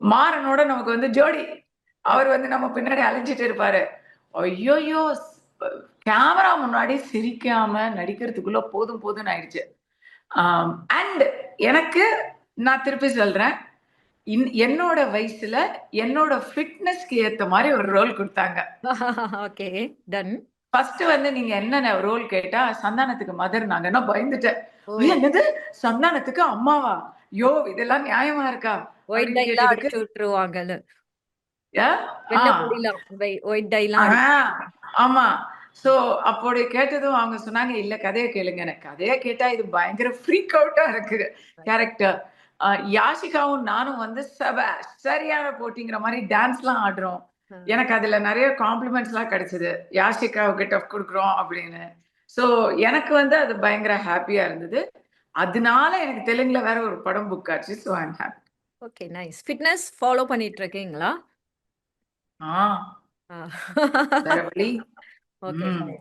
மாறனோட நமக்கு வந்து ஜோடி. அவர் வந்து நம்ம பின்னாடி அலைஞ்சிட்டு இருப்பாரு. ஐய்யய்யோ! கேமரா முன்னாடி சிரிக்காம நடிக்கிறதுக்குள்ள போதும் போதும்ன்னு ஆயிடுச்சு. அண்ட் எனக்கு நான் திருப்பி சொல்றேன். என்னோட வயசுல என்னோட ஃபிட்னஸ்க்கு ஏத்த மாரி ஒரு ரோல் குடுத்தாங்க. ஓகே. டன். ஃபர்ஸ்ட் வந்து நீங்க என்னென்ன ரோல் கேட்டா, சந்தானத்துக்கு மதர் நாங்க. நான் பயந்துட்டேன். ஓ! என்னது சந்தானத்துக்கு அம்மாவா? யோ! இதெல்லாம் நியாயமா இருக்கா? ஒயிட் அப்படின்னு டைலாம் கேட்டதுக்கு அடிச்சு விட்டுருவாங்கன்னு. யா ஆ. வெள்ள முடிலாம். ஒயிட் டைலாம் ஆ, அடிச்சு ஆமா. சோ, அப்படி கேட்டதும் அவங்க சொன்னாங்க, "இல்ல கதைய கேளுங்கன்னு." கதைய கேட்டா இது பயங்கர ஃப்ரீக் அவுட்டா இருக்கு கேரக்டர். யாஷிகாவும் நானும் வந்து சரியான போட்டிங்கிற மாரி டான்ஸ்லாம் ஆடுறோம். அ. எனக்கு அதுல நெறைய காம்ப்ளிமெண்ட்ஸ்லாம் கிடைச்சது. யாஷிகாவுக்கு டஃப் குடுக்குறோம் அப்படின்னு. சோ, எனக்கு வந்து அது பயங்கர ஹேப்பியா இருந்தது. அதனால எனக்கு தெலுங்குல வேற ஒரு படம் புக் ஆச்சு. So, I am happy. Okay nice. Fitness follow பண்ணிட்டு இருக்கீங்களா? ஆ, ஆ. வேற வழி. ஓகே ம். ஃபைன்.